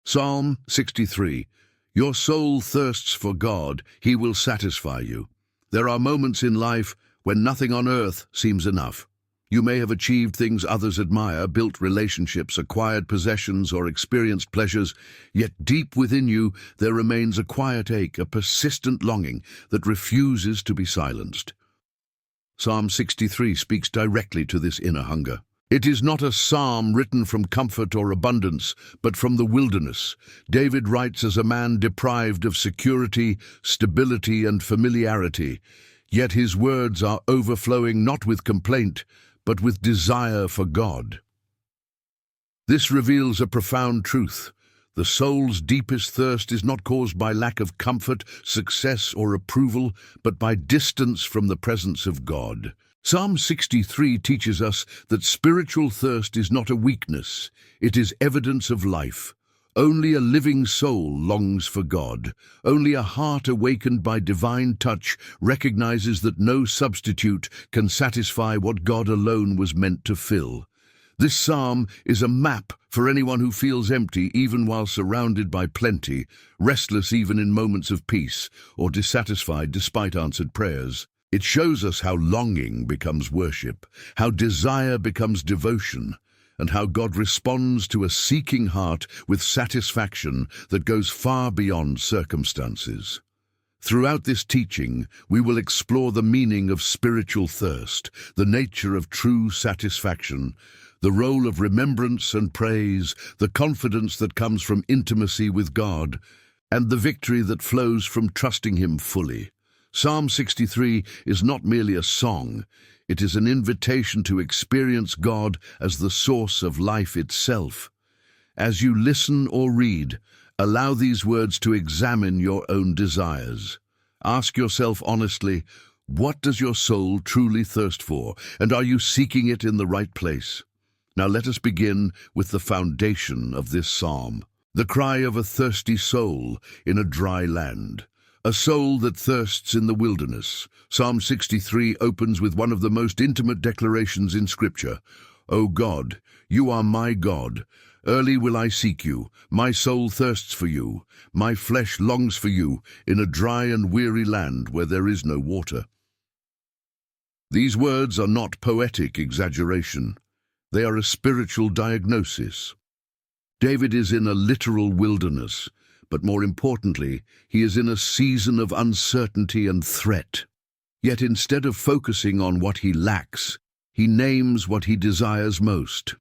Psalm 63. Your soul thirsts for God, He will satisfy you. There are moments in life when nothing on earth seems enough. You may have achieved things others admire, built relationships, acquired possessions, or experienced pleasures, yet deep within you there remains a quiet ache, a persistent longing that refuses to be silenced. Psalm 63 speaks directly to this inner hunger. It is not a psalm written from comfort or abundance, but from the wilderness. David writes as a man deprived of security, stability, and familiarity, yet his words are overflowing not with complaint, but with desire for God. This reveals a profound truth. The soul's deepest thirst is not caused by lack of comfort, success, or approval, but by distance from the presence of God. Psalm 63 teaches us that spiritual thirst is not a weakness, it is evidence of life. Only a living soul longs for God. Only a heart awakened by divine touch recognizes that no substitute can satisfy what God alone was meant to fill. This psalm is a map for anyone who feels empty even while surrounded by plenty, restless even in moments of peace, or dissatisfied despite answered prayers. It shows us how longing becomes worship, how desire becomes devotion, and how God responds to a seeking heart with satisfaction that goes far beyond circumstances. Throughout this teaching, we will explore the meaning of spiritual thirst, the nature of true satisfaction, the role of remembrance and praise, the confidence that comes from intimacy with God, and the victory that flows from trusting Him fully. Psalm 63 is not merely a song, it is an invitation to experience God as the source of life itself. As you listen or read, allow these words to examine your own desires. Ask yourself honestly, what does your soul truly thirst for, and are you seeking it in the right place? Now let us begin with the foundation of this psalm, the cry of a thirsty soul in a dry land. A soul that thirsts in the wilderness. Psalm 63 opens with one of the most intimate declarations in Scripture. O God, you are my God. Early will I seek you. My soul thirsts for you. My flesh longs for you in a dry and weary land where there is no water. These words are not poetic exaggeration. They are a spiritual diagnosis. David is in a literal wilderness, but more importantly, he is in a season of uncertainty and threat. Yet instead of focusing on what he lacks, he names what he desires most.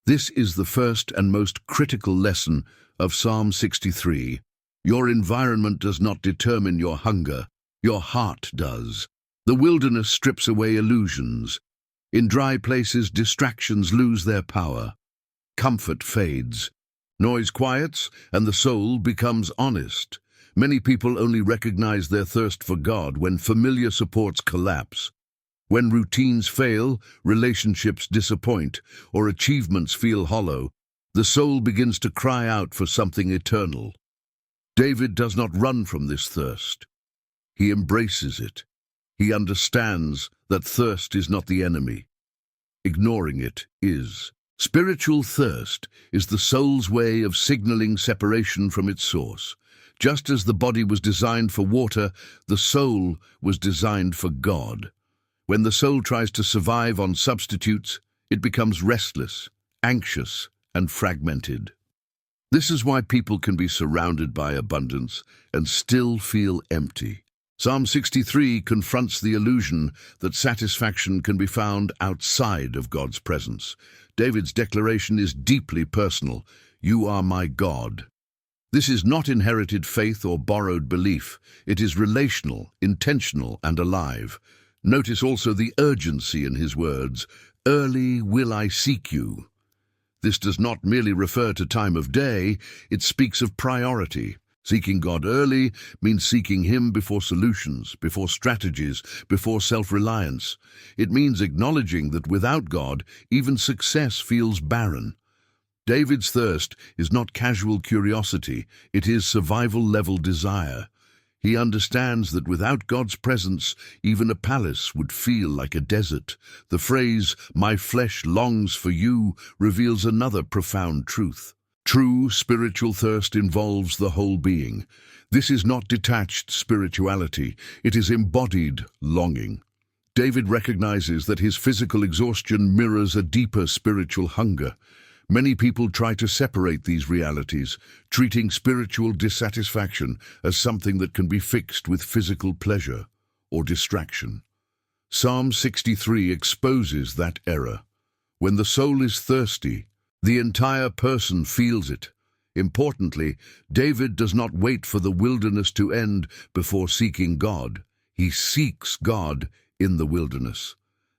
This is the first and most critical lesson of Psalm 63. Your environment does not determine your hunger, your heart does. The wilderness strips away illusions. In dry places, distractions lose their power. Comfort fades. Noise quiets, and the soul becomes honest. Many people only recognize their thirst for God when familiar supports collapse. When routines fail, relationships disappoint, or achievements feel hollow, the soul begins to cry out for something eternal. David does not run from this thirst. He embraces it. He understands that thirst is not the enemy. Ignoring it is. Spiritual thirst is the soul's way of signaling separation from its source. Just as the body was designed for water, the soul was designed for God. When the soul tries to survive on substitutes, it becomes restless, anxious, and fragmented. This is why people can be surrounded by abundance and still feel empty. Psalm 63 confronts the illusion that satisfaction can be found outside of God's presence. David's declaration is deeply personal. You are my God. This is not inherited faith or borrowed belief. It is relational, intentional, and alive. Notice also the urgency in his words. Early will I seek you. This does not merely refer to time of day, it speaks of priority. Seeking God early means seeking Him before solutions, before strategies, before self-reliance. It means acknowledging that without God, even success feels barren. David's thirst is not casual curiosity, it is survival-level desire. He understands that without God's presence, even a palace would feel like a desert. The phrase, "my flesh longs for you," reveals another profound truth. True spiritual thirst involves the whole being. This is not detached spirituality, it is embodied longing. David recognizes that his physical exhaustion mirrors a deeper spiritual hunger. Many people try to separate these realities, treating spiritual dissatisfaction as something that can be fixed with physical pleasure or distraction. Psalm 63 exposes that error. When the soul is thirsty, the entire person feels it. Importantly, David does not wait for the wilderness to end before seeking God. He seeks God in the wilderness.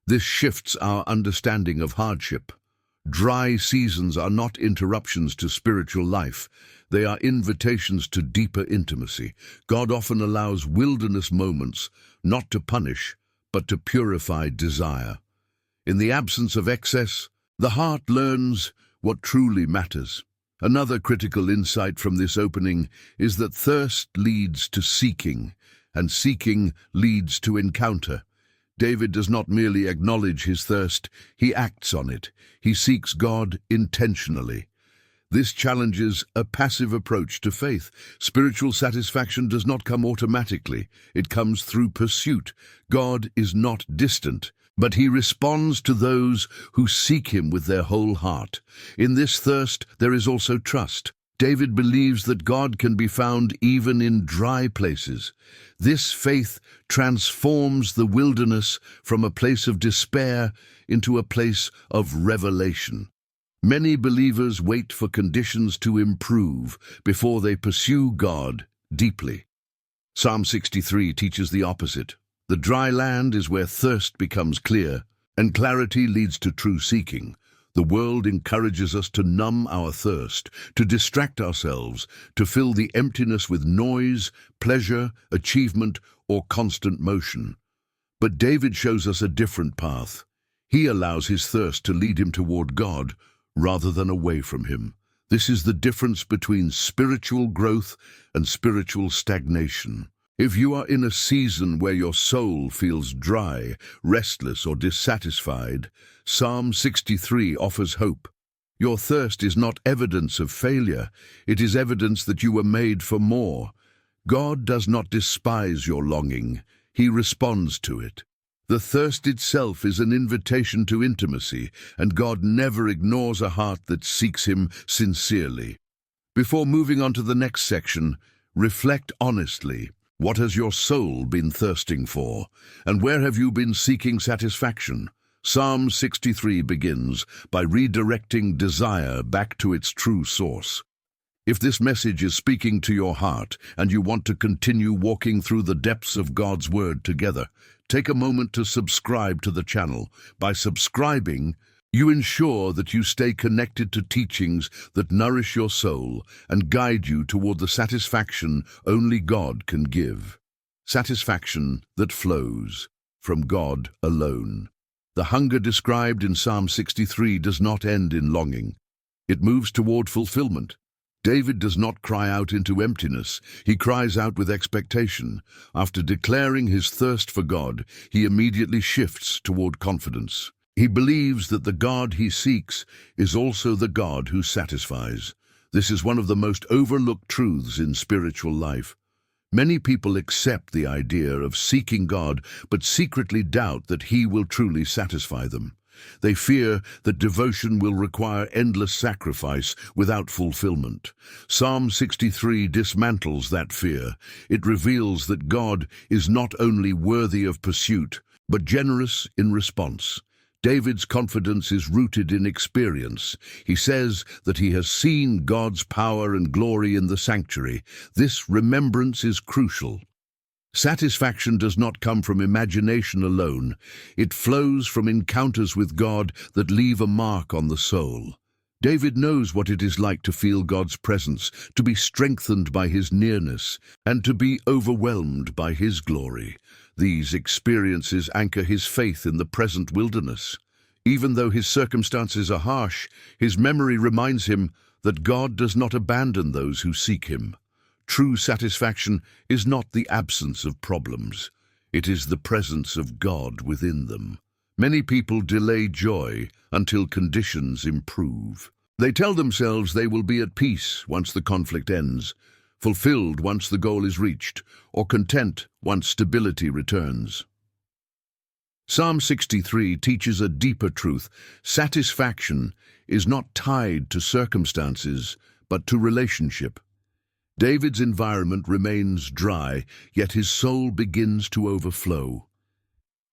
This shifts our understanding of hardship. Dry seasons are not interruptions to spiritual life. They are invitations to deeper intimacy. God often allows wilderness moments, not to punish, but to purify desire. In the absence of excess, the heart learns what truly matters. Another critical insight from this opening is that thirst leads to seeking, and seeking leads to encounter. David does not merely acknowledge his thirst, he acts on it. He seeks God intentionally. This challenges a passive approach to faith. Spiritual satisfaction does not come automatically. It comes through pursuit. God is not distant, but he responds to those who seek him with their whole heart. In this thirst, there is also trust. David believes that God can be found even in dry places. This faith transforms the wilderness from a place of despair into a place of revelation. Many believers wait for conditions to improve before they pursue God deeply. Psalm 63 teaches the opposite. The dry land is where thirst becomes clear, and clarity leads to true seeking. The world encourages us to numb our thirst, to distract ourselves, to fill the emptiness with noise, pleasure, achievement, or constant motion. But David shows us a different path. He allows his thirst to lead him toward God, rather than away from him. This is the difference between spiritual growth and spiritual stagnation. If you are in a season where your soul feels dry, restless, or dissatisfied, Psalm 63 offers hope. Your thirst is not evidence of failure, it is evidence that you were made for more. God does not despise your longing, he responds to it. The thirst itself is an invitation to intimacy, and God never ignores a heart that seeks him sincerely. Before moving on to the next section, reflect honestly. What has your soul been thirsting for, and where have you been seeking satisfaction? Psalm 63 begins by redirecting desire back to its true source. If this message is speaking to your heart and you want to continue walking through the depths of God's Word together, take a moment to subscribe to the channel. By subscribing, you ensure that you stay connected to teachings that nourish your soul and guide you toward the satisfaction only God can give. Satisfaction that flows from God alone. The hunger described in Psalm 63 does not end in longing. It moves toward fulfillment. David does not cry out into emptiness, he cries out with expectation. After declaring his thirst for God, he immediately shifts toward confidence. He believes that the God he seeks is also the God who satisfies. This is one of the most overlooked truths in spiritual life. Many people accept the idea of seeking God, but secretly doubt that he will truly satisfy them. They fear that devotion will require endless sacrifice without fulfillment. Psalm 63 dismantles that fear. It reveals that God is not only worthy of pursuit, but generous in response. David's confidence is rooted in experience. He says that he has seen God's power and glory in the sanctuary. This remembrance is crucial. Satisfaction does not come from imagination alone. It flows from encounters with God that leave a mark on the soul. David knows what it is like to feel God's presence, to be strengthened by his nearness, and to be overwhelmed by his glory. These experiences anchor his faith in the present wilderness. Even though his circumstances are harsh, his memory reminds him that God does not abandon those who seek him. True satisfaction is not the absence of problems. It is the presence of God within them. Many people delay joy until conditions improve. They tell themselves they will be at peace once the conflict ends, fulfilled once the goal is reached, or content once stability returns. Psalm 63 teaches a deeper truth. Satisfaction is not tied to circumstances, but to relationship. David's environment remains dry, yet his soul begins to overflow.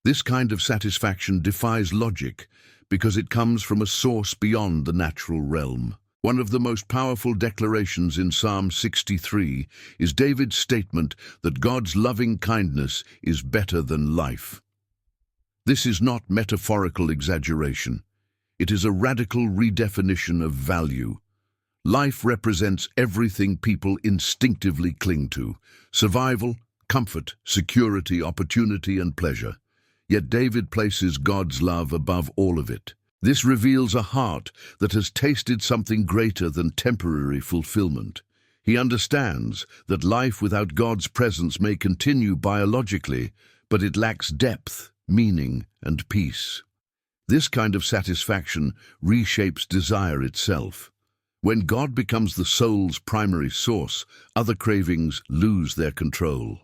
This kind of satisfaction defies logic because it comes from a source beyond the natural realm. One of the most powerful declarations in Psalm 63 is David's statement that God's loving kindness is better than life. This is not metaphorical exaggeration. It is a radical redefinition of value. Life represents everything people instinctively cling to: survival, comfort, security, opportunity, and pleasure. Yet David places God's love above all of it. This reveals a heart that has tasted something greater than temporary fulfillment. He understands that life without God's presence may continue biologically, but it lacks depth, meaning, and peace. This kind of satisfaction reshapes desire itself. When God becomes the soul's primary source, other cravings lose their control.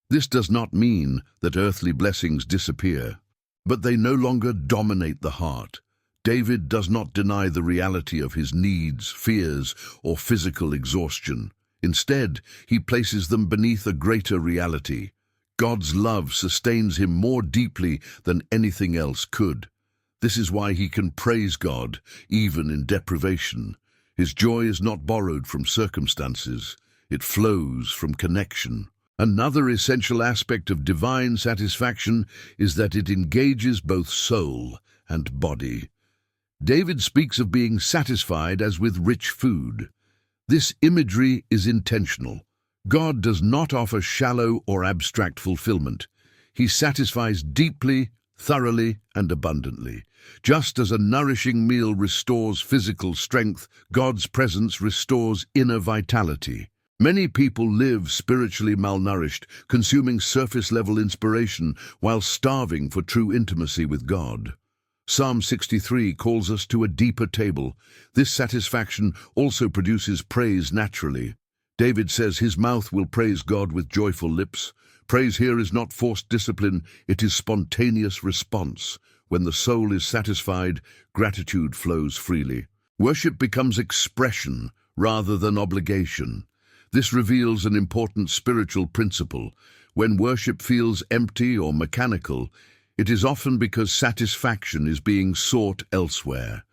This does not mean that earthly blessings disappear, but they no longer dominate the heart. David does not deny the reality of his needs, fears, or physical exhaustion. Instead, he places them beneath a greater reality. God's love sustains him more deeply than anything else could. This is why he can praise God, even in deprivation. His joy is not borrowed from circumstances. It flows from connection. Another essential aspect of divine satisfaction is that it engages both soul and body. David speaks of being satisfied as with rich food. This imagery is intentional. God does not offer shallow or abstract fulfillment. He satisfies deeply, thoroughly, and abundantly. Just as a nourishing meal restores physical strength, God's presence restores inner vitality. Many people live spiritually malnourished, consuming surface-level inspiration while starving for true intimacy with God. Psalm 63 calls us to a deeper table. This satisfaction also produces praise naturally. David says his mouth will praise God with joyful lips. Praise here is not forced discipline, it is spontaneous response. When the soul is satisfied, gratitude flows freely. Worship becomes expression rather than obligation. This reveals an important spiritual principle. When worship feels empty or mechanical, it is often because satisfaction is being sought elsewhere.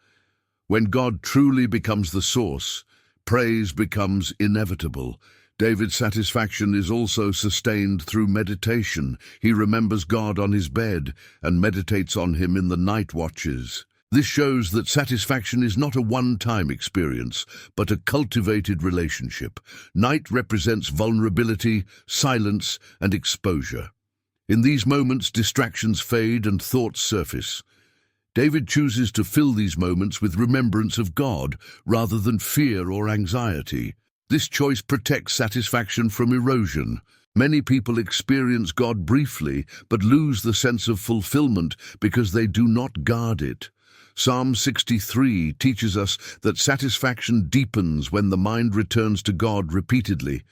When God truly becomes the source, praise becomes inevitable. David's satisfaction is also sustained through meditation. He remembers God on his bed and meditates on him in the night watches. This shows that satisfaction is not a one-time experience, but a cultivated relationship. Night represents vulnerability, silence, and exposure. In these moments, distractions fade and thoughts surface. David chooses to fill these moments with remembrance of God rather than fear or anxiety. This choice protects satisfaction from erosion. Many people experience God briefly but lose the sense of fulfillment because they do not guard it. Psalm 63 teaches us that satisfaction deepens when the mind returns to God repeatedly.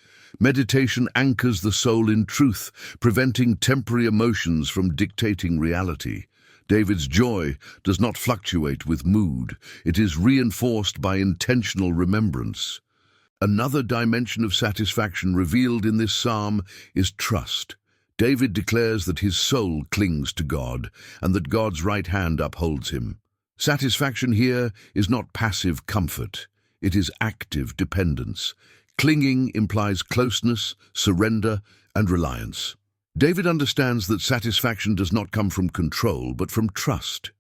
Meditation anchors the soul in truth, preventing temporary emotions from dictating reality. David's joy does not fluctuate with mood. It is reinforced by intentional remembrance. Another dimension of satisfaction revealed in this psalm is trust. David declares that his soul clings to God and that God's right hand upholds him. Satisfaction here is not passive comfort. It is active dependence. Clinging implies closeness, surrender, and reliance. David understands that satisfaction does not come from control, but from trust.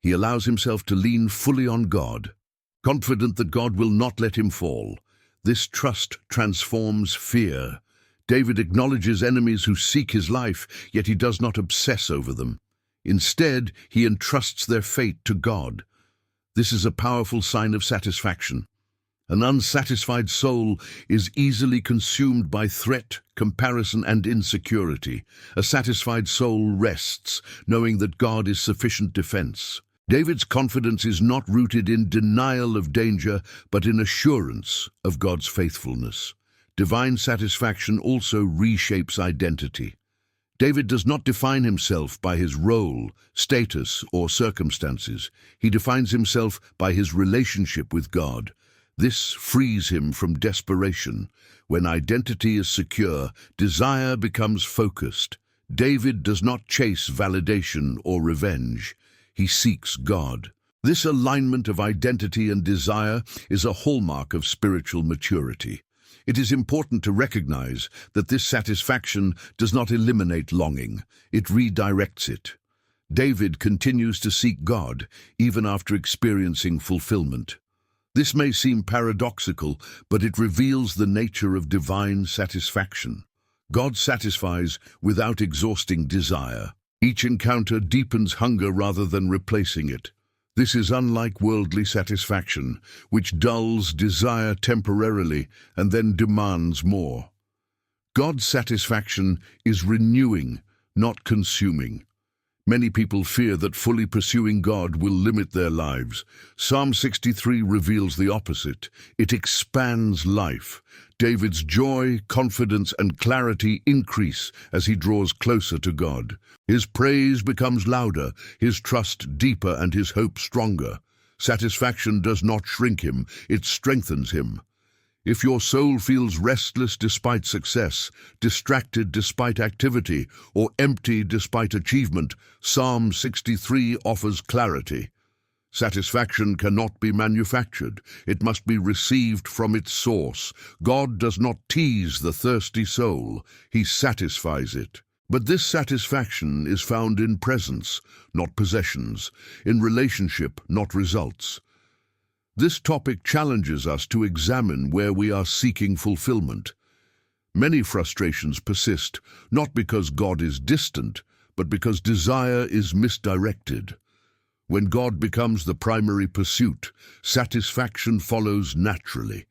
He allows himself to lean fully on God, confident that God will not let him fall. This trust transforms fear. David acknowledges enemies who seek his life, yet he does not obsess over them. Instead, he entrusts their fate to God. This is a powerful sign of satisfaction. An unsatisfied soul is easily consumed by threat, comparison, and insecurity. A satisfied soul rests, knowing that God is sufficient defense. David's confidence is not rooted in denial of danger, but in assurance of God's faithfulness. Divine satisfaction also reshapes identity. David does not define himself by his role, status, or circumstances. He defines himself by his relationship with God. This frees him from desperation. When identity is secure, desire becomes focused. David does not chase validation or revenge. He seeks God. This alignment of identity and desire is a hallmark of spiritual maturity. It is important to recognize that this satisfaction does not eliminate longing. It redirects it. David continues to seek God even after experiencing fulfillment. This may seem paradoxical, but it reveals the nature of divine satisfaction. God satisfies without exhausting desire. Each encounter deepens hunger rather than replacing it. This is unlike worldly satisfaction, which dulls desire temporarily and then demands more. God's satisfaction is renewing, not consuming. Many people fear that fully pursuing God will limit their lives. Psalm 63 reveals the opposite. It expands life. David's joy, confidence, and clarity increase as he draws closer to God. His praise becomes louder, his trust deeper, and his hope stronger. Satisfaction does not shrink him, it strengthens him. If your soul feels restless despite success, distracted despite activity, or empty despite achievement, Psalm 63 offers clarity. Satisfaction cannot be manufactured. It must be received from its source. God does not tease the thirsty soul. He satisfies it. But this satisfaction is found in presence, not possessions, in relationship, not results. This topic challenges us to examine where we are seeking fulfillment. Many frustrations persist, not because God is distant, but because desire is misdirected. When God becomes the primary pursuit, satisfaction follows naturally.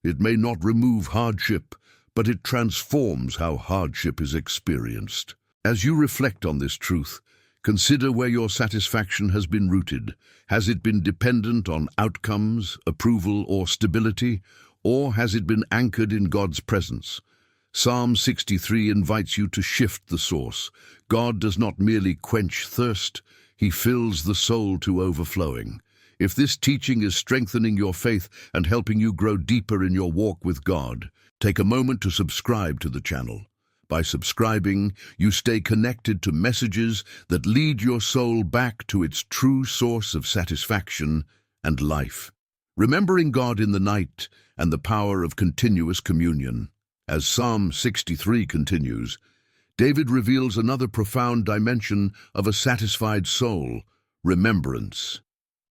It may not remove hardship, but it transforms how hardship is experienced. As you reflect on this truth, consider where your satisfaction has been rooted. Has it been dependent on outcomes, approval, or stability, or has it been anchored in God's presence? Psalm 63 invites you to shift the source. God does not merely quench thirst, He fills the soul to overflowing. If this teaching is strengthening your faith and helping you grow deeper in your walk with God, take a moment to subscribe to the channel. By subscribing, you stay connected to messages that lead your soul back to its true source of satisfaction and life. Remembering God in the night and the power of continuous communion. As Psalm 63 continues, David reveals another profound dimension of a satisfied soul: remembrance.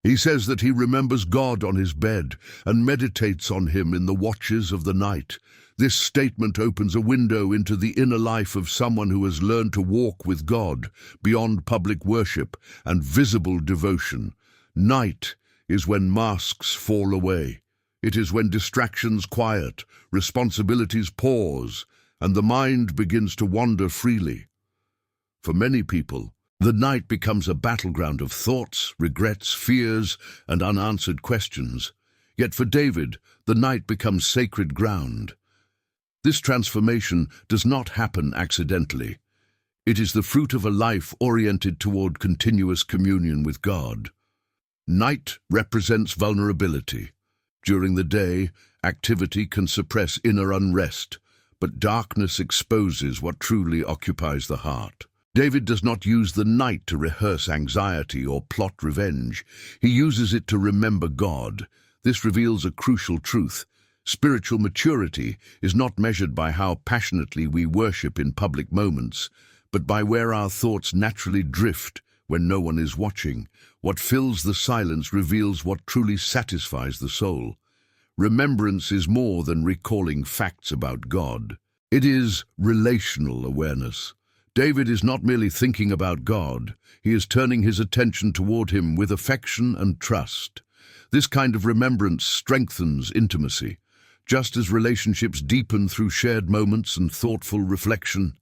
He says that he remembers God on his bed and meditates on him in the watches of the night. This statement opens a window into the inner life of someone who has learned to walk with God beyond public worship and visible devotion. Night is when masks fall away. It is when distractions quiet, responsibilities pause, and the mind begins to wander freely. For many people, the night becomes a battleground of thoughts, regrets, fears, and unanswered questions. Yet for David, the night becomes sacred ground. This transformation does not happen accidentally. It is the fruit of a life oriented toward continuous communion with God. Night represents vulnerability. During the day, activity can suppress inner unrest, but darkness exposes what truly occupies the heart. David does not use the night to rehearse anxiety or plot revenge. He uses it to remember God. This reveals a crucial truth. Spiritual maturity is not measured by how passionately we worship in public moments, but by where our thoughts naturally drift when no one is watching. What fills the silence reveals what truly satisfies the soul. Remembrance is more than recalling facts about God. It is relational awareness. David is not merely thinking about God, he is turning his attention toward him with affection and trust. This kind of remembrance strengthens intimacy. Just as relationships deepen through shared moments and thoughtful reflection,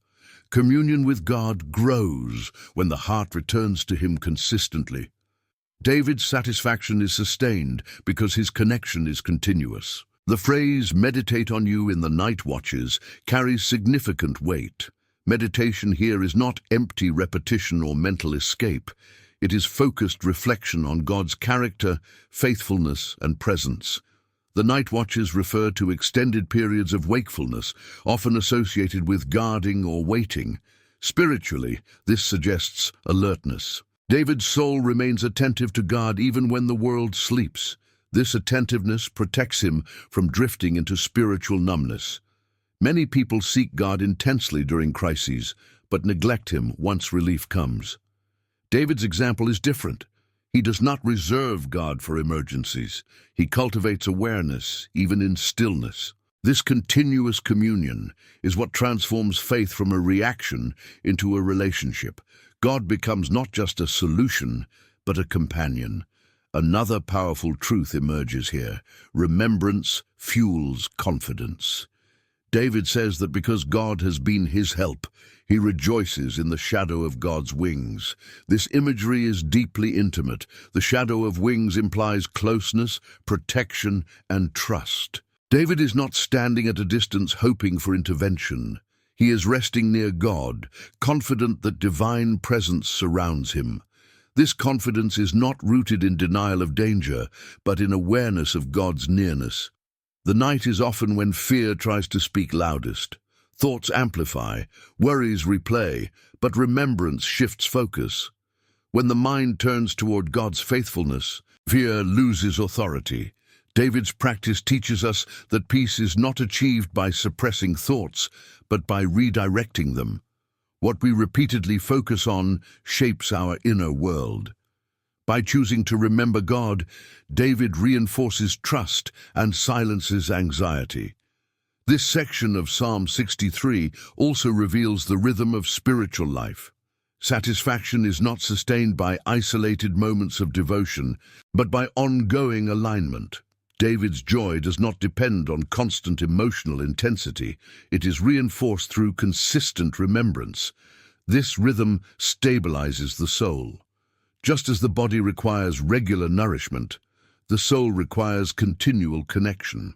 communion with God grows when the heart returns to Him consistently. David's satisfaction is sustained because his connection is continuous. The phrase, meditate on you in the night watches, carries significant weight. Meditation here is not empty repetition or mental escape. It is focused reflection on God's character, faithfulness, and presence. The night watches refer to extended periods of wakefulness, often associated with guarding or waiting. Spiritually, this suggests alertness. David's soul remains attentive to God even when the world sleeps. This attentiveness protects him from drifting into spiritual numbness. Many people seek God intensely during crises, but neglect him once relief comes. David's example is different. He does not reserve God for emergencies. He cultivates awareness, even in stillness. This continuous communion is what transforms faith from a reaction into a relationship. God becomes not just a solution, but a companion. Another powerful truth emerges here. Remembrance fuels confidence. David says that because God has been his help, he rejoices in the shadow of God's wings. This imagery is deeply intimate. The shadow of wings implies closeness, protection, and trust. David is not standing at a distance hoping for intervention. He is resting near God, confident that divine presence surrounds him. This confidence is not rooted in denial of danger, but in awareness of God's nearness. The night is often when fear tries to speak loudest. Thoughts amplify, worries replay, but remembrance shifts focus. When the mind turns toward God's faithfulness, fear loses authority. David's practice teaches us that peace is not achieved by suppressing thoughts, but by redirecting them. What we repeatedly focus on shapes our inner world. By choosing to remember God, David reinforces trust and silences anxiety. This section of Psalm 63 also reveals the rhythm of spiritual life. Satisfaction is not sustained by isolated moments of devotion, but by ongoing alignment. David's joy does not depend on constant emotional intensity. It is reinforced through consistent remembrance. This rhythm stabilizes the soul. Just as the body requires regular nourishment, the soul requires continual connection.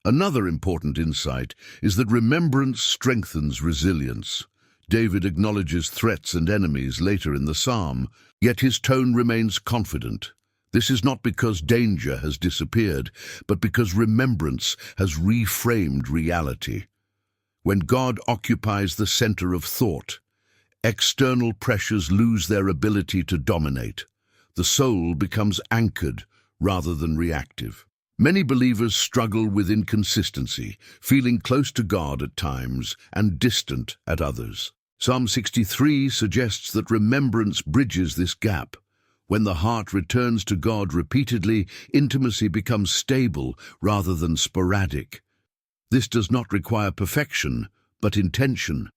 Another important insight is that remembrance strengthens resilience. David acknowledges threats and enemies later in the psalm, yet his tone remains confident. This is not because danger has disappeared, but because remembrance has reframed reality. When God occupies the center of thought, external pressures lose their ability to dominate. The soul becomes anchored rather than reactive. Many believers struggle with inconsistency, feeling close to God at times and distant at others. Psalm 63 suggests that remembrance bridges this gap. When the heart returns to God repeatedly, intimacy becomes stable rather than sporadic. This does not require perfection, but intention.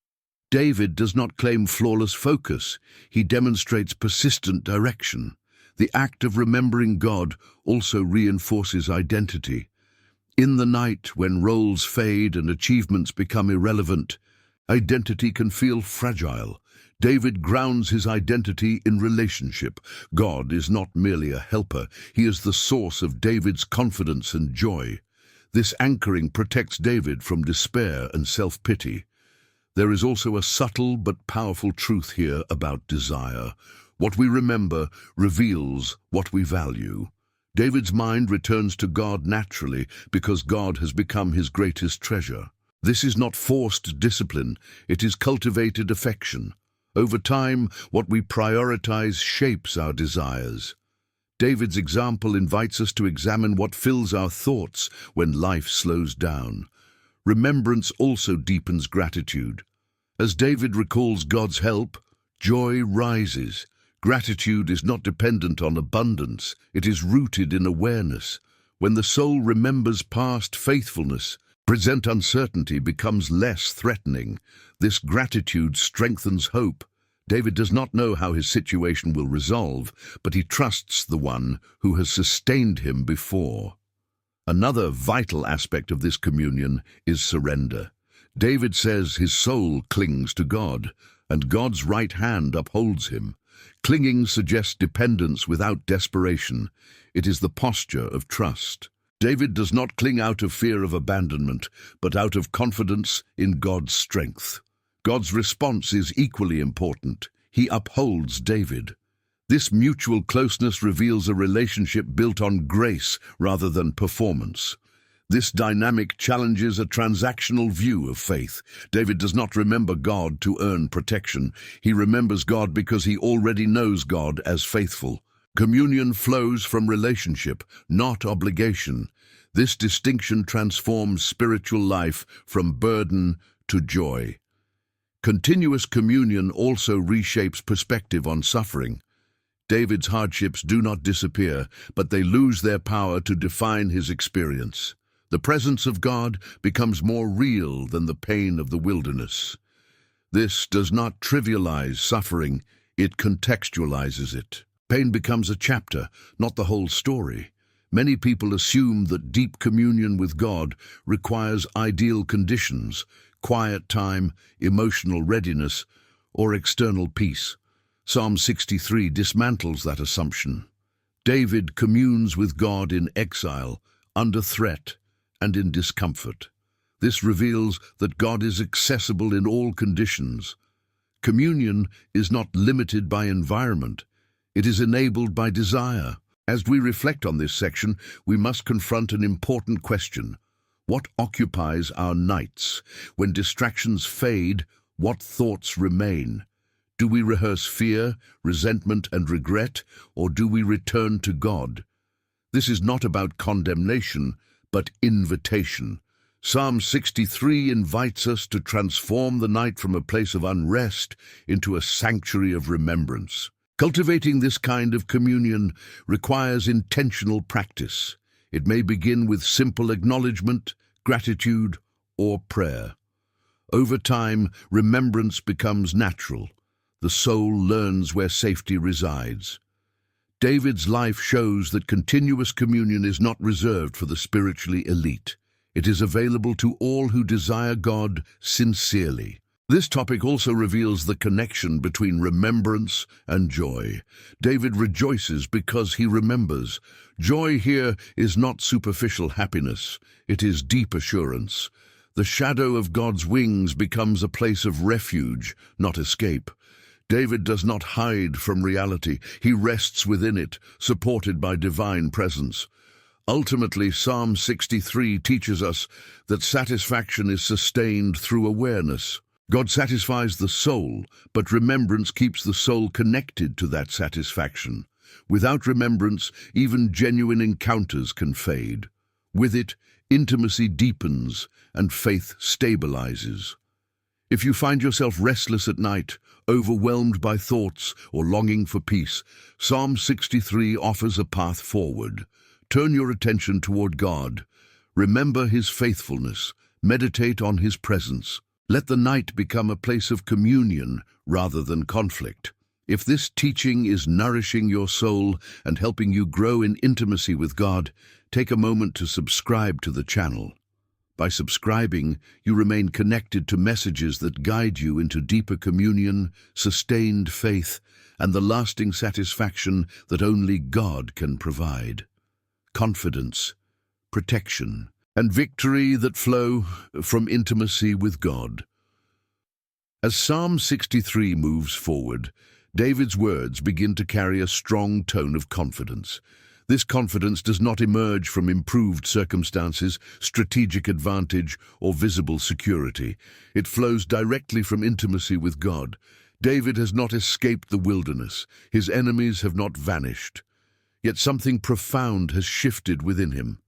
David does not claim flawless focus. He demonstrates persistent direction. The act of remembering God also reinforces identity. In the night, when roles fade and achievements become irrelevant, identity can feel fragile. David grounds his identity in relationship. God is not merely a helper. He is the source of David's confidence and joy. This anchoring protects David from despair and self-pity. There is also a subtle but powerful truth here about desire. What we remember reveals what we value. David's mind returns to God naturally because God has become his greatest treasure. This is not forced discipline, it is cultivated affection. Over time, what we prioritize shapes our desires. David's example invites us to examine what fills our thoughts when life slows down. Remembrance also deepens gratitude. As David recalls God's help, joy rises. Gratitude is not dependent on abundance, it is rooted in awareness. When the soul remembers past faithfulness, present uncertainty becomes less threatening. This gratitude strengthens hope. David does not know how his situation will resolve, but he trusts the one who has sustained him before. Another vital aspect of this communion is surrender. David says his soul clings to God, and God's right hand upholds him. Clinging suggests dependence without desperation. It is the posture of trust. David does not cling out of fear of abandonment, but out of confidence in God's strength. God's response is equally important. He upholds David. This mutual closeness reveals a relationship built on grace rather than performance. This dynamic challenges a transactional view of faith. David does not remember God to earn protection. He remembers God because he already knows God as faithful. Communion flows from relationship, not obligation. This distinction transforms spiritual life from burden to joy. Continuous communion also reshapes perspective on suffering. David's hardships do not disappear, but they lose their power to define his experience. The presence of God becomes more real than the pain of the wilderness. This does not trivialize suffering, it contextualizes it. Pain becomes a chapter, not the whole story. Many people assume that deep communion with God requires ideal conditions, quiet time, emotional readiness, or external peace. Psalm 63 dismantles that assumption. David communes with God in exile, under threat, and in discomfort. This reveals that God is accessible in all conditions. Communion is not limited by environment. It is enabled by desire. As we reflect on this section, we must confront an important question. What occupies our nights? When distractions fade, what thoughts remain? Do we rehearse fear, resentment, and regret, or do we return to God? This is not about condemnation, but invitation. Psalm 63 invites us to transform the night from a place of unrest into a sanctuary of remembrance. Cultivating this kind of communion requires intentional practice. It may begin with simple acknowledgement, gratitude, or prayer. Over time, remembrance becomes natural. The soul learns where safety resides. David's life shows that continuous communion is not reserved for the spiritually elite. It is available to all who desire God sincerely. This topic also reveals the connection between remembrance and joy. David rejoices because he remembers. Joy here is not superficial happiness, it is deep assurance. The shadow of God's wings becomes a place of refuge, not escape. David does not hide from reality. He rests within it, supported by divine presence. Ultimately, Psalm 63 teaches us that satisfaction is sustained through awareness. God satisfies the soul, but remembrance keeps the soul connected to that satisfaction. Without remembrance, even genuine encounters can fade. With it, intimacy deepens and faith stabilizes. If you find yourself restless at night, overwhelmed by thoughts, or longing for peace, Psalm 63 offers a path forward. Turn your attention toward God. Remember His faithfulness. Meditate on His presence. Let the night become a place of communion rather than conflict. If this teaching is nourishing your soul and helping you grow in intimacy with God, take a moment to subscribe to the channel. By subscribing, you remain connected to messages that guide you into deeper communion, sustained faith, and the lasting satisfaction that only God can provide. Confidence, protection, and victory that flow from intimacy with God. As Psalm 63 moves forward, David's words begin to carry a strong tone of confidence. This confidence does not emerge from improved circumstances, strategic advantage, or visible security. It flows directly from intimacy with God. David has not escaped the wilderness. His enemies have not vanished. Yet something profound has shifted within him.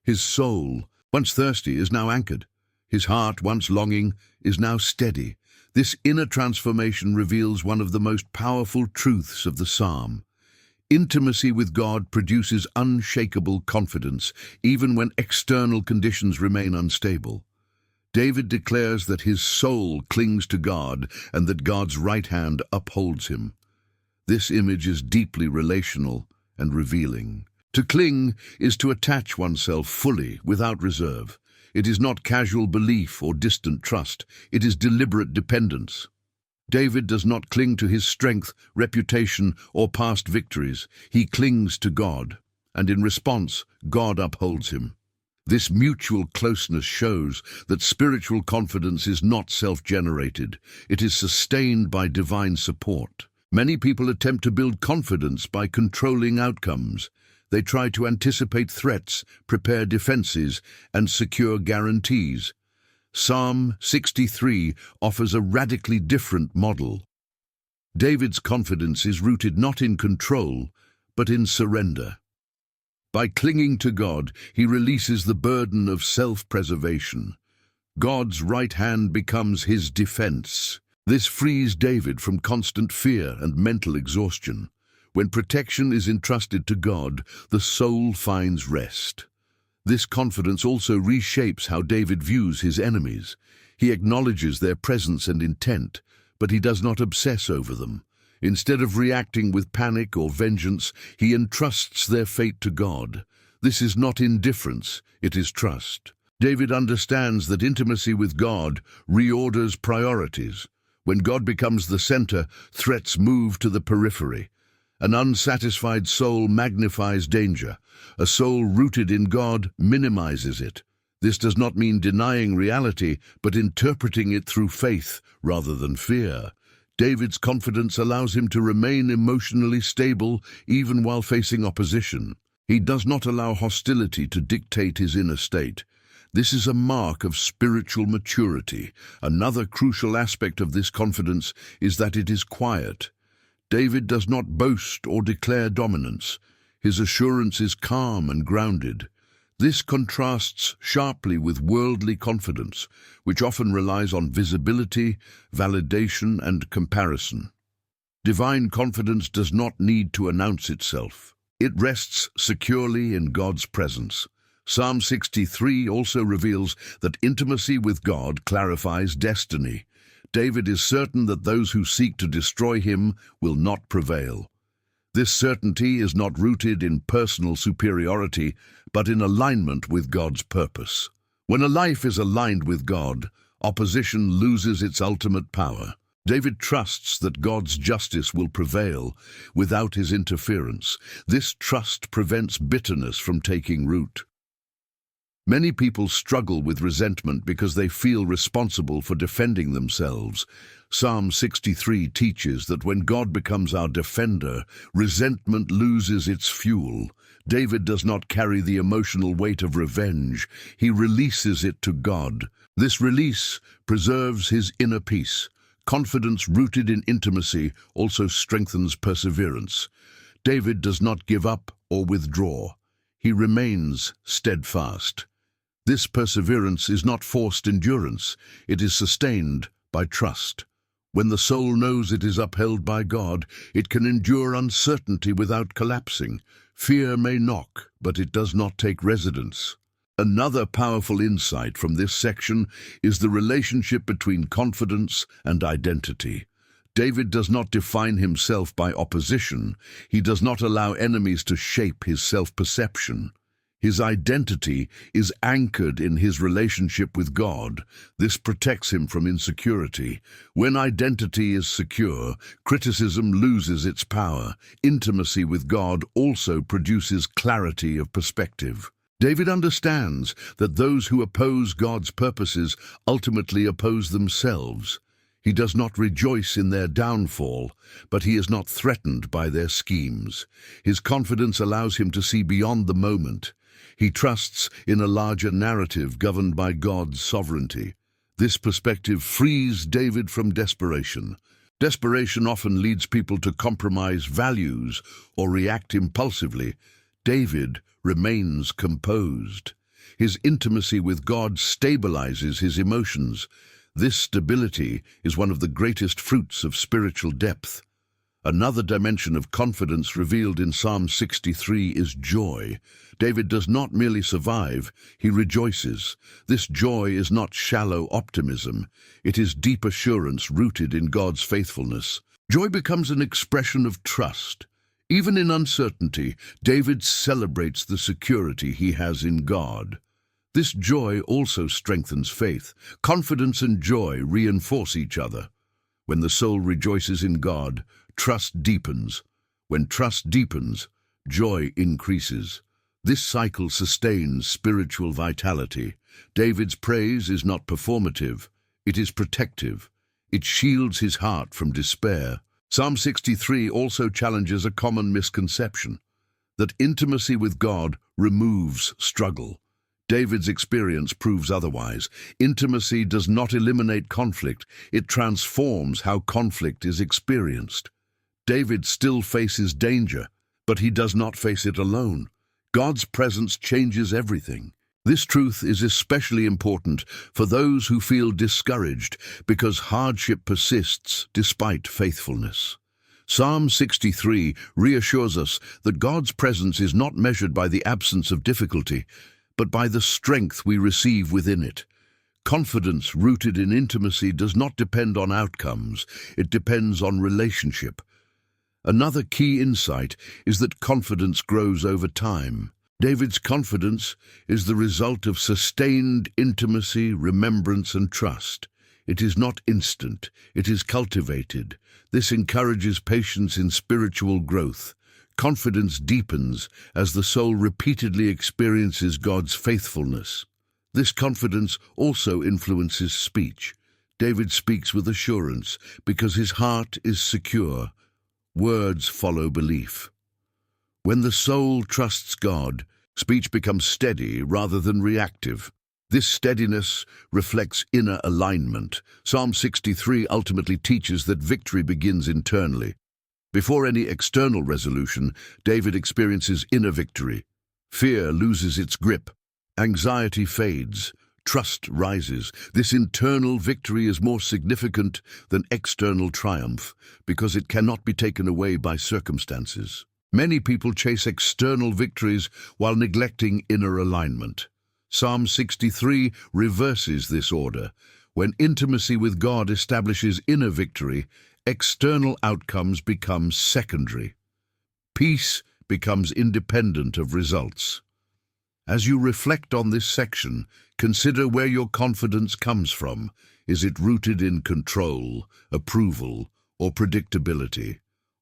His soul, once thirsty, is now anchored. His heart, once longing, is now steady. This inner transformation reveals one of the most powerful truths of the psalm. Intimacy with God produces unshakable confidence, even when external conditions remain unstable. David declares that his soul clings to God and that God's right hand upholds him. This image is deeply relational and revealing. To cling is to attach oneself fully, without reserve. It is not casual belief or distant trust. It is deliberate dependence. David does not cling to his strength, reputation, or past victories. He clings to God, and in response, God upholds him. This mutual closeness shows that spiritual confidence is not self-generated. It is sustained by divine support. Many people attempt to build confidence by controlling outcomes. They try to anticipate threats, prepare defenses, and secure guarantees. Psalm 63 offers a radically different model. David's confidence is rooted not in control, but in surrender. By clinging to God, he releases the burden of self-preservation. God's right hand becomes his defense. This frees David from constant fear and mental exhaustion. When protection is entrusted to God, the soul finds rest. This confidence also reshapes how David views his enemies. He acknowledges their presence and intent, but he does not obsess over them. Instead of reacting with panic or vengeance, he entrusts their fate to God. This is not indifference, it is trust. David understands that intimacy with God reorders priorities. When God becomes the center, threats move to the periphery. An unsatisfied soul magnifies danger. A soul rooted in God minimizes it. This does not mean denying reality, but interpreting it through faith rather than fear. David's confidence allows him to remain emotionally stable even while facing opposition. He does not allow hostility to dictate his inner state. This is a mark of spiritual maturity. Another crucial aspect of this confidence is that it is quiet. David does not boast or declare dominance. His assurance is calm and grounded. This contrasts sharply with worldly confidence, which often relies on visibility, validation, and comparison. Divine confidence does not need to announce itself. It rests securely in God's presence. Psalm 63 also reveals that intimacy with God clarifies destiny. David is certain that those who seek to destroy him will not prevail. This certainty is not rooted in personal superiority, but in alignment with God's purpose. When a life is aligned with God, opposition loses its ultimate power. David trusts that God's justice will prevail without his interference. This trust prevents bitterness from taking root. Many people struggle with resentment because they feel responsible for defending themselves. Psalm 63 teaches that when God becomes our defender, resentment loses its fuel. David does not carry the emotional weight of revenge. He releases it to God. This release preserves his inner peace. Confidence rooted in intimacy also strengthens perseverance. David does not give up or withdraw. He remains steadfast. This perseverance is not forced endurance. It is sustained by trust. When the soul knows it is upheld by God, it can endure uncertainty without collapsing. Fear may knock, but it does not take residence. Another powerful insight from this section is the relationship between confidence and identity. David does not define himself by opposition. He does not allow enemies to shape his self-perception. His identity is anchored in his relationship with God. This protects him from insecurity. When identity is secure, criticism loses its power. Intimacy with God also produces clarity of perspective. David understands that those who oppose God's purposes ultimately oppose themselves. He does not rejoice in their downfall, but he is not threatened by their schemes. His confidence allows him to see beyond the moment. He trusts in a larger narrative governed by God's sovereignty. This perspective frees David from desperation. Desperation often leads people to compromise values or react impulsively. David remains composed. His intimacy with God stabilizes his emotions. This stability is one of the greatest fruits of spiritual depth. Another dimension of confidence revealed in Psalm 63 is joy. David does not merely survive, he rejoices. This joy is not shallow optimism. It is deep assurance rooted in God's faithfulness. Joy becomes an expression of trust. Even in uncertainty, David celebrates the security he has in God. This joy also strengthens faith. Confidence and joy reinforce each other. When the soul rejoices in God, trust deepens. When trust deepens, joy increases. This cycle sustains spiritual vitality. David's praise is not performative, it is protective. It shields his heart from despair. Psalm 63 also challenges a common misconception, that intimacy with God removes struggle. David's experience proves otherwise. Intimacy does not eliminate conflict, it transforms how conflict is experienced. David still faces danger, but he does not face it alone. God's presence changes everything. This truth is especially important for those who feel discouraged because hardship persists despite faithfulness. Psalm 63 reassures us that God's presence is not measured by the absence of difficulty, but by the strength we receive within it. Confidence rooted in intimacy does not depend on outcomes, it depends on relationship. Another key insight is that confidence grows over time. David's confidence is the result of sustained intimacy, remembrance, and trust. It is not instant, it is cultivated. This encourages patience in spiritual growth. Confidence deepens as the soul repeatedly experiences God's faithfulness. This confidence also influences speech. David speaks with assurance because his heart is secure. Words follow belief. When the soul trusts God, speech becomes steady rather than reactive. This steadiness reflects inner alignment. Psalm 63 ultimately teaches that victory begins internally. Before any external resolution, David experiences inner victory. Fear loses its grip. Anxiety fades. Trust rises. This internal victory is more significant than external triumph because it cannot be taken away by circumstances. Many people chase external victories while neglecting inner alignment. Psalm 63 reverses this order. When intimacy with God establishes inner victory, external outcomes become secondary. Peace becomes independent of results. As you reflect on this section, consider where your confidence comes from. Is it rooted in control, approval, or predictability?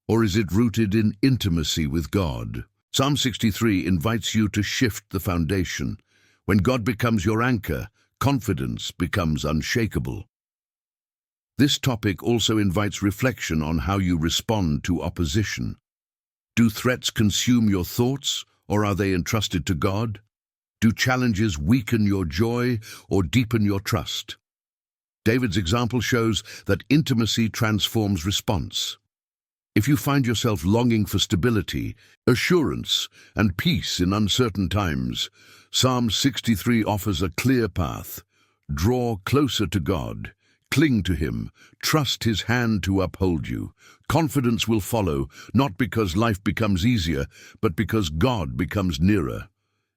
Or is it rooted in intimacy with God? Psalm 63 invites you to shift the foundation. When God becomes your anchor, confidence becomes unshakable. This topic also invites reflection on how you respond to opposition. Do threats consume your thoughts, or are they entrusted to God? Do challenges weaken your joy or deepen your trust? David's example shows that intimacy transforms response. If you find yourself longing for stability, assurance, and peace in uncertain times, Psalm 63 offers a clear path. Draw closer to God. Cling to Him. Trust His hand to uphold you. Confidence will follow, not because life becomes easier, but because God becomes nearer.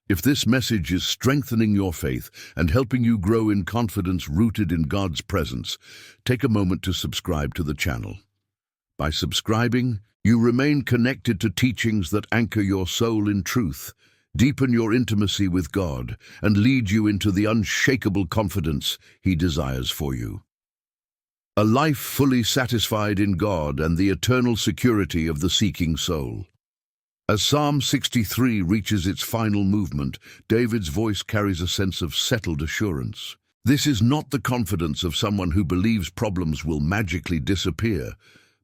If this message is strengthening your faith and helping you grow in confidence rooted in God's presence, take a moment to subscribe to the channel. By subscribing, you remain connected to teachings that anchor your soul in truth, deepen your intimacy with God, and lead you into the unshakable confidence He desires for you. A life fully satisfied in God and the eternal security of the seeking soul. As Psalm 63 reaches its final movement, David's voice carries a sense of settled assurance. This is not the confidence of someone who believes problems will magically disappear,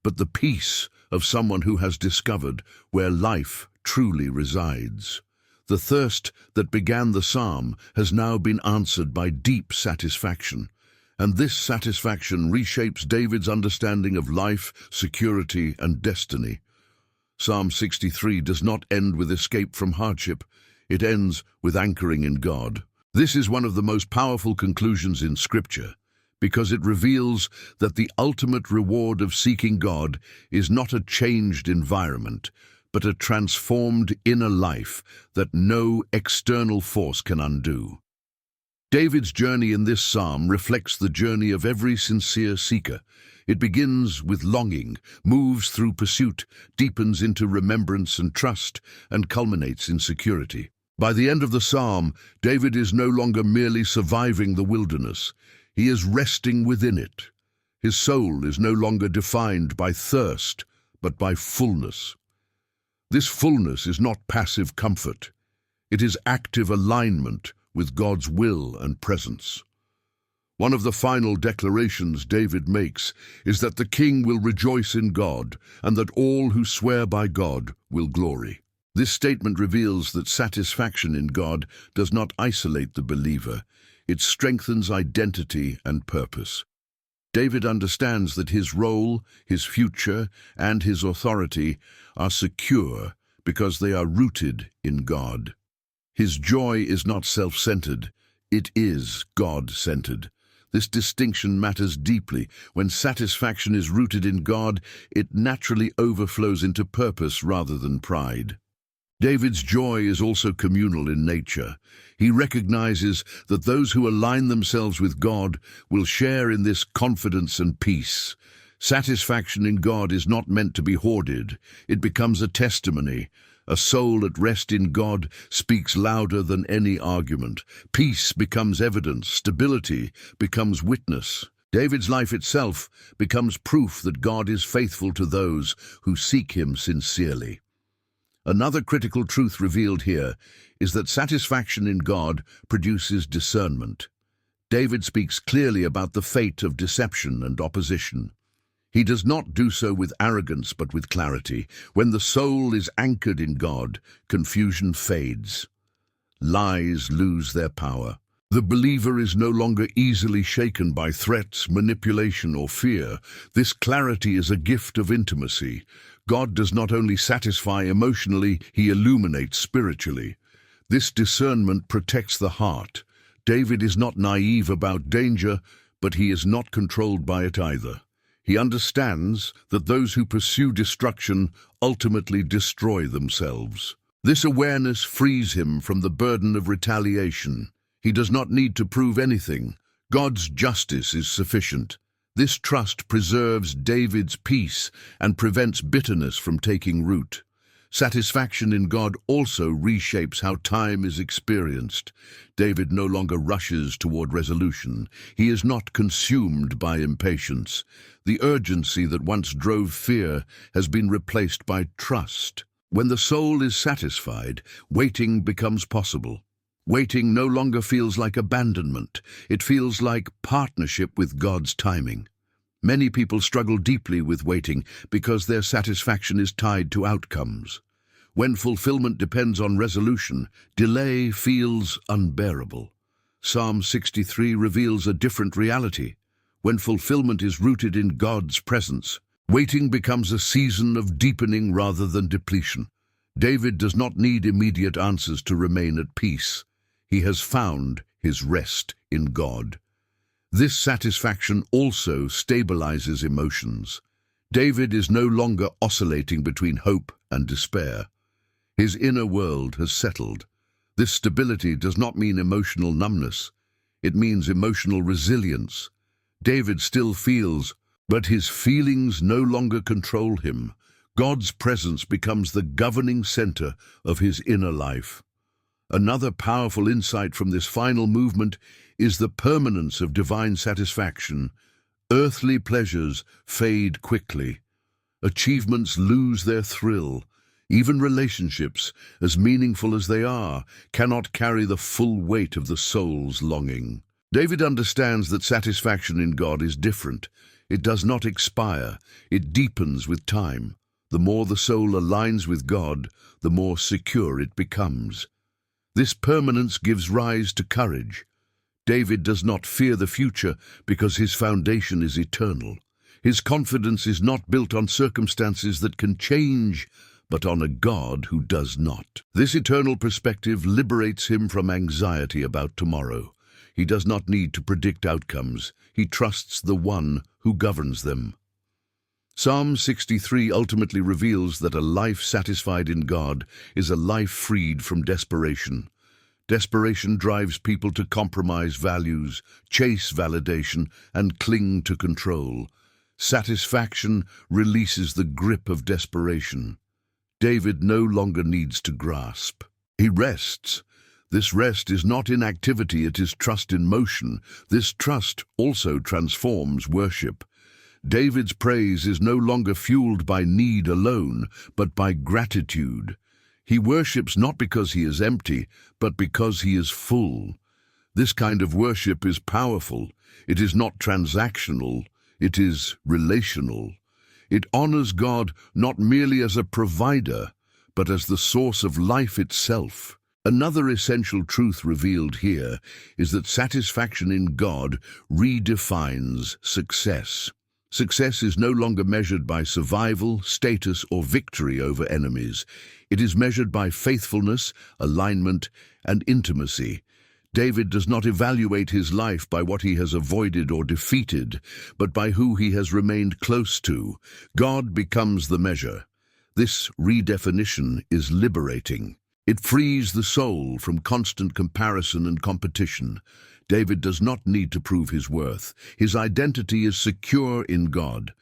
but the peace of someone who has discovered where life truly resides. The thirst that began the psalm has now been answered by deep satisfaction, and this satisfaction reshapes David's understanding of life, security, and destiny. Psalm 63 does not end with escape from hardship, it ends with anchoring in God. This is one of the most powerful conclusions in Scripture, because it reveals that the ultimate reward of seeking God is not a changed environment, but a transformed inner life that no external force can undo. David's journey in this psalm reflects the journey of every sincere seeker. It begins with longing, moves through pursuit, deepens into remembrance and trust, and culminates in security. By the end of the psalm, David is no longer merely surviving the wilderness. He is resting within it. His soul is no longer defined by thirst, but by fullness. This fullness is not passive comfort. It is active alignment with God's will and presence. One of the final declarations David makes is that the king will rejoice in God and that all who swear by God will glory. This statement reveals that satisfaction in God does not isolate the believer. It strengthens identity and purpose. David understands that his role, his future, and his authority are secure because they are rooted in God. His joy is not self-centered, it is God-centered. This distinction matters deeply. When satisfaction is rooted in God, it naturally overflows into purpose rather than pride. David's joy is also communal in nature. He recognizes that those who align themselves with God will share in this confidence and peace. Satisfaction in God is not meant to be hoarded. It becomes a testimony. A soul at rest in God speaks louder than any argument. Peace becomes evidence. Stability becomes witness. David's life itself becomes proof that God is faithful to those who seek him sincerely. Another critical truth revealed here is that satisfaction in God produces discernment. David speaks clearly about the fate of deception and opposition. He does not do so with arrogance but with clarity. When the soul is anchored in God, confusion fades. Lies lose their power. The believer is no longer easily shaken by threats, manipulation, or fear. This clarity is a gift of intimacy. God does not only satisfy emotionally, he illuminates spiritually. This discernment protects the heart. David is not naive about danger, but he is not controlled by it either. He understands that those who pursue destruction ultimately destroy themselves. This awareness frees him from the burden of retaliation. He does not need to prove anything. God's justice is sufficient. This trust preserves David's peace and prevents bitterness from taking root. Satisfaction in God also reshapes how time is experienced. David no longer rushes toward resolution. He is not consumed by impatience. The urgency that once drove fear has been replaced by trust. When the soul is satisfied, waiting becomes possible. Waiting no longer feels like abandonment. It feels like partnership with God's timing. Many people struggle deeply with waiting because their satisfaction is tied to outcomes. When fulfillment depends on resolution, delay feels unbearable. Psalm 63 reveals a different reality. When fulfillment is rooted in God's presence, waiting becomes a season of deepening rather than depletion. David does not need immediate answers to remain at peace. He has found his rest in God. This satisfaction also stabilizes emotions. David is no longer oscillating between hope and despair. His inner world has settled. This stability does not mean emotional numbness. It means emotional resilience. David still feels, but his feelings no longer control him. God's presence becomes the governing center of his inner life. Another powerful insight from this final movement is the permanence of divine satisfaction. Earthly pleasures fade quickly. Achievements lose their thrill. Even relationships, as meaningful as they are, cannot carry the full weight of the soul's longing. David understands that satisfaction in God is different. It does not expire. It deepens with time. The more the soul aligns with God, the more secure it becomes. This permanence gives rise to courage. David does not fear the future because his foundation is eternal. His confidence is not built on circumstances that can change, but on a God who does not. This eternal perspective liberates him from anxiety about tomorrow. He does not need to predict outcomes. He trusts the one who governs them. Psalm 63 ultimately reveals that a life satisfied in God is a life freed from desperation. Desperation drives people to compromise values, chase validation, and cling to control. Satisfaction releases the grip of desperation. David no longer needs to grasp. He rests. This rest is not inactivity, it is trust in motion. This trust also transforms worship. David's praise is no longer fueled by need alone, but by gratitude. He worships not because he is empty, but because he is full. This kind of worship is powerful. It is not transactional, it is relational. It honors God not merely as a provider, but as the source of life itself. Another essential truth revealed here is that satisfaction in God redefines success. Success is no longer measured by survival, status, or victory over enemies. It is measured by faithfulness, alignment, and intimacy. David does not evaluate his life by what he has avoided or defeated, but by who he has remained close to. God becomes the measure. This redefinition is liberating. It frees the soul from constant comparison and competition. David does not need to prove his worth. His identity is secure in God.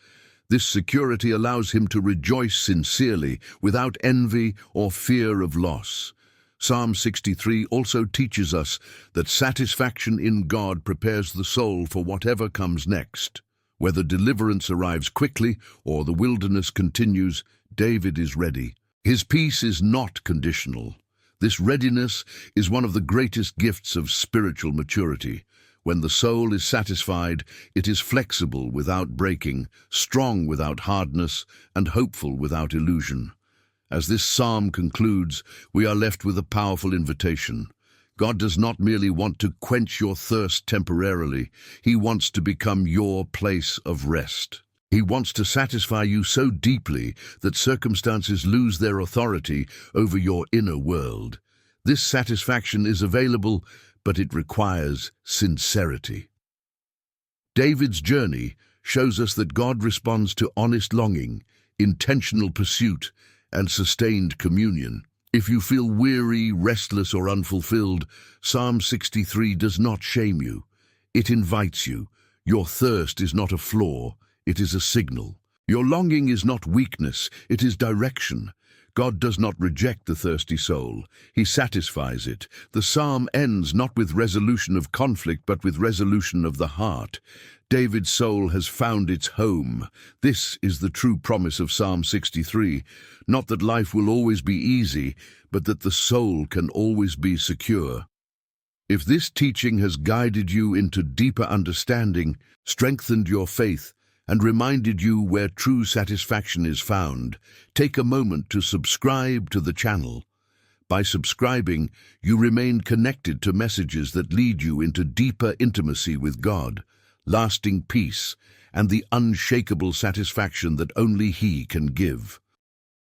This security allows him to rejoice sincerely, without envy or fear of loss. Psalm 63 also teaches us that satisfaction in God prepares the soul for whatever comes next. Whether deliverance arrives quickly or the wilderness continues, David is ready. His peace is not conditional. This readiness is one of the greatest gifts of spiritual maturity. When the soul is satisfied, it is flexible without breaking, strong without hardness, and hopeful without illusion. As this psalm concludes, we are left with a powerful invitation. God does not merely want to quench your thirst temporarily. He wants to become your place of rest. He wants to satisfy you so deeply that circumstances lose their authority over your inner world. This satisfaction is available, but it requires sincerity. David's journey shows us that God responds to honest longing, intentional pursuit, and sustained communion. If you feel weary, restless, or unfulfilled, Psalm 63 does not shame you. It invites you. Your thirst is not a flaw, it is a signal. Your longing is not weakness, it is direction. God does not reject the thirsty soul. He satisfies it. The psalm ends not with resolution of conflict, but with resolution of the heart. David's soul has found its home. This is the true promise of Psalm 63. Not that life will always be easy, but that the soul can always be secure. If this teaching has guided you into deeper understanding, strengthened your faith, and reminded you where true satisfaction is found, take a moment to subscribe to the channel. By subscribing, you remain connected to messages that lead you into deeper intimacy with God, lasting peace, and the unshakable satisfaction that only He can give.